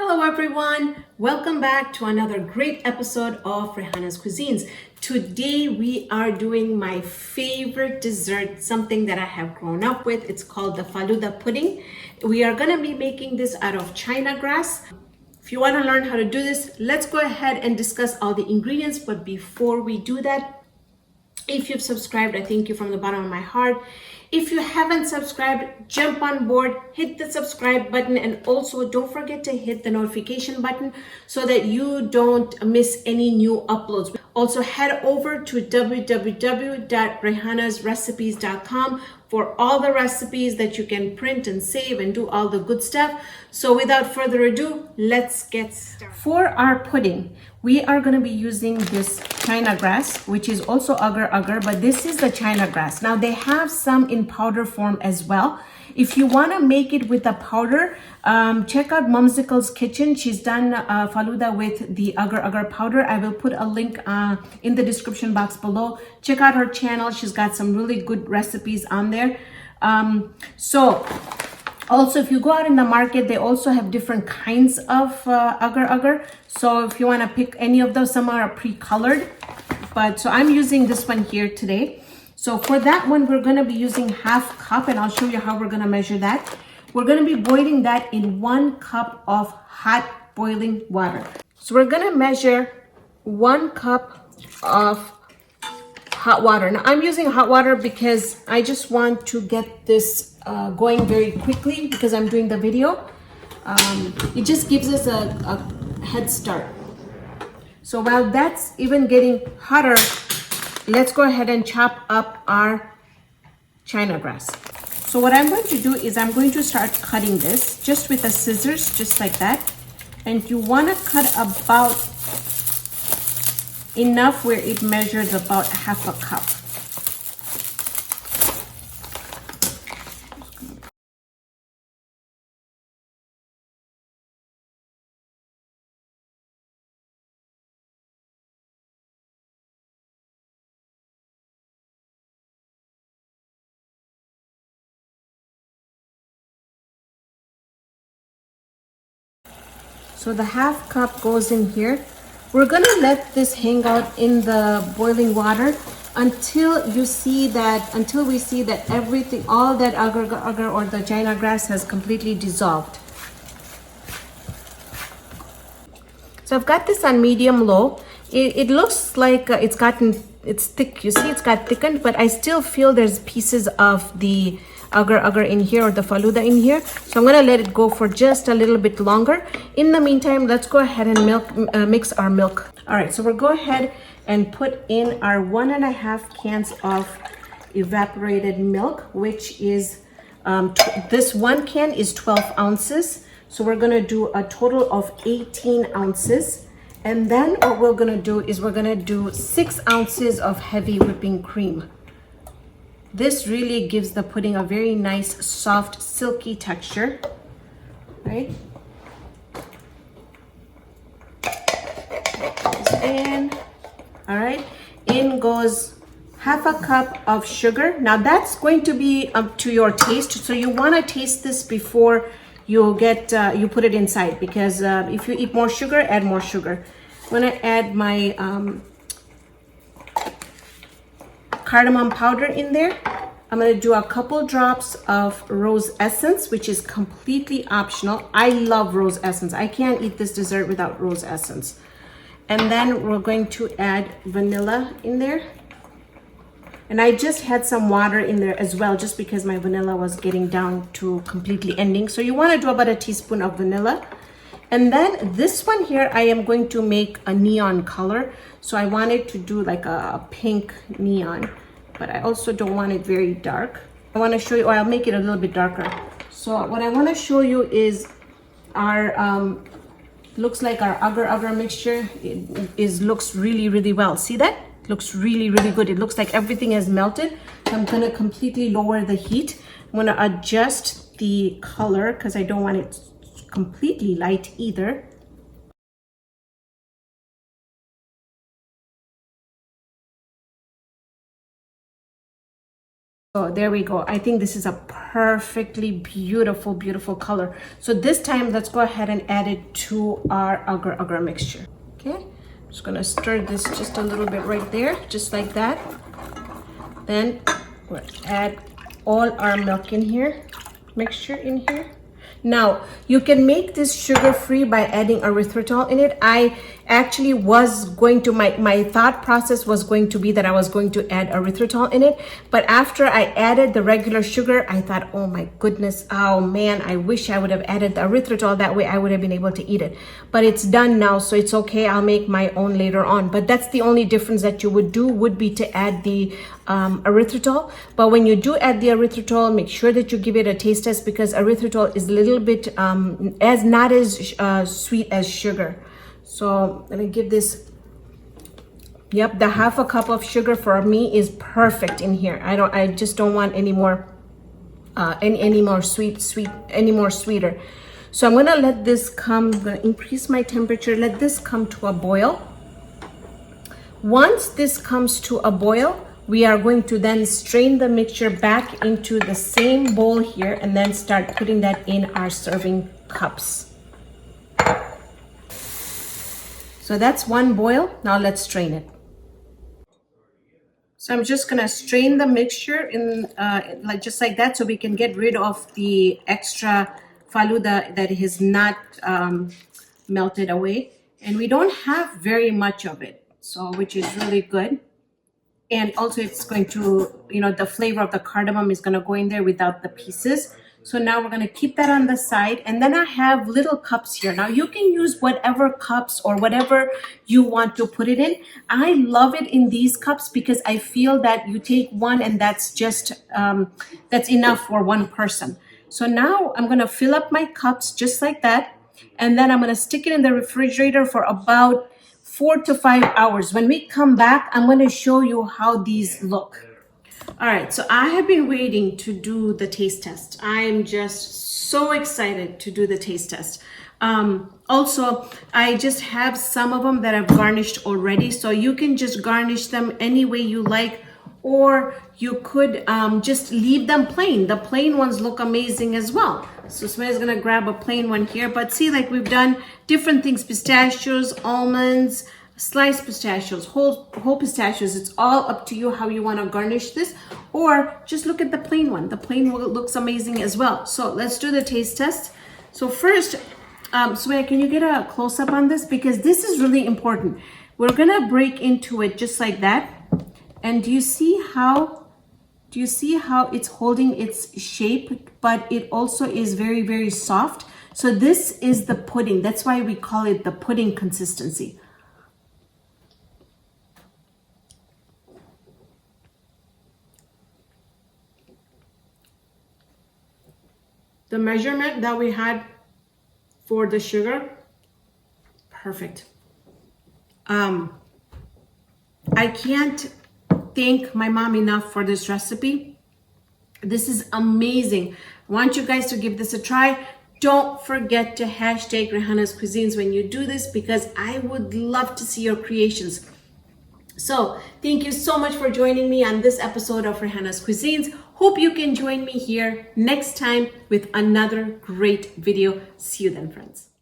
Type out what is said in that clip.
Hello everyone, welcome back to another great episode of Raihanna's Cuisines. Today we are doing my favorite dessert, something that I have grown up with. It's called the Faluda pudding. We are going to be making this out of China grass. If you want to learn how to do this, let's go ahead and discuss all the ingredients. But before we do that, if you've subscribed, I thank you from the bottom of my heart. If you haven't subscribed, jump on board, hit the subscribe button, and also don't forget to hit the notification button so that you don't miss any new uploads. Also head over to www.raihanasrecipes.com for all the recipes that you can print and save and do all the good stuff. So without further ado, let's get started. For our pudding, we are going to be using this China grass, which is also agar, but this is the China grass. Now they have some in powder form as well. If you want to make it with the powder, check out Mumsicle's kitchen. She's done Faluda with the agar powder. I will put a link in the description box below. Check out her channel. She's got some really good recipes on there. Also, if you go out in the market, they also have different kinds of agar. So if you want to pick any of those, some are pre-colored. So I'm using this one here today. So for that one, we're going to be using half cup, and I'll show you how we're going to measure that. We're going to be boiling that in 1 cup of hot boiling water. So we're going to measure 1 cup of hot water. Now I'm using hot water because I just want to get this going very quickly because I'm doing the video. It just gives us a head start. So while that's even getting hotter, let's go ahead and chop up our China grass. So what I'm going to do is I'm going to start cutting this just with the scissors, just like that. And you want to cut about enough where it measures about half a cup. So the half cup goes in here. We're gonna let this hang out in the boiling water until we see that everything, all that agar or the China grass has completely dissolved. So I've got this on medium low. It looks like it's thick. You see, it's got thickened, but I still feel there's pieces of the agar in here, or the Faluda in here. So I'm gonna let it go for just a little bit longer. In the meantime, let's go ahead and mix our milk. All right, so we'll go ahead and put in our 1.5 cans of evaporated milk, which is this 1 can is 12 ounces. So we're gonna do a total of 18 ounces. And then what we're gonna do is we're gonna do 6 ounces of heavy whipping cream. This really gives the pudding a very nice, soft, silky texture, right? In, all right, in goes half a cup of sugar. Now that's going to be up to your taste. So you want to taste this before you put it inside, because if you eat more sugar, add more sugar. I'm gonna add my cardamom powder in there. I'm gonna do a couple drops of rose essence, which is completely optional. I love rose essence. I can't eat this dessert without rose essence. And then we're going to add vanilla in there. And I just had some water in there as well, just because my vanilla was getting down to completely ending. So you wanna do about a teaspoon of vanilla. And then this one here, I am going to make a neon color. So I wanted to do like a pink neon, but I also don't want it very dark. I want to show you, or I'll make it a little bit darker. So what I want to show you is our, looks like our agar mixture looks really well. See that? It looks really good. It looks like everything has melted. So I'm going to completely lower the heat. I'm going to adjust the color because I don't want it completely light either. So there we go. I think this is a perfectly beautiful, beautiful color. So this time, let's go ahead and add it to our agar mixture. Okay, I'm just gonna stir this just a little bit right there, just like that. Then we'll add all our milk in here, mixture in here. Now, you can make this sugar-free by adding erythritol in it. I actually was going to, my thought process was going to be that I was going to add erythritol in it. But after I added the regular sugar, I thought, oh my goodness, oh man, I wish I would have added the erythritol. That way I would have been able to eat it. But it's done now, so it's okay. I'll make my own later on. But that's the only difference that you would do, would be to add the erythritol. But when you do add the erythritol, make sure that you give it a taste test, because erythritol is a little bit not as sweet as sugar. So let me give this, yep, the half a cup of sugar for me is perfect in here. I just don't want any more any more sweeter. So I'm gonna let this come, I'm gonna increase my temperature, let this come to a boil. Once this comes to a boil, we are going to then strain the mixture back into the same bowl here and then start putting that in our serving cups. So that's one boil. Now let's strain it. So I'm just gonna strain the mixture in just like that, so we can get rid of the extra Faluda that is not melted away. And we don't have very much of it, so which is really good. And also it's going to, the flavor of the cardamom is going to go in there without the pieces. So now we're going to keep that on the side. And then I have little cups here. Now you can use whatever cups or whatever you want to put it in. I love it in these cups because I feel that you take one and that's just, that's enough for one person. So now I'm going to fill up my cups just like that. And then I'm going to stick it in the refrigerator for about 4 to 5 hours. When we come back, I'm going to show you how these look. All right, so I have been waiting to do the taste test. I'm just so excited to do the taste test. Also, I just have some of them that I've garnished already, so you can just garnish them any way you like, or you could just leave them plain. The plain ones look amazing as well. So somebody's gonna grab a plain one here, but see, like we've done different things: pistachios, almonds, sliced pistachios, whole pistachios. It's all up to you how you want to garnish this, or just look at the plain one. The plain one looks amazing as well. So let's do the taste test. So first, Sumaya, can you get a close-up on this, because this is really important. We're gonna break into it just like that. And do you see how it's holding its shape, but it also is very, very soft? So this is the pudding. That's why we call it the pudding consistency. The measurement that we had for the sugar, perfect. I can't thank my mom enough for this recipe. This is amazing. I want you guys to give this a try. Don't forget to hashtag Raihanascuisines when you do this, because I would love to see your creations. So thank you so much for joining me on this episode of Raihanascuisines. Hope you can join me here next time with another great video. See you then, friends.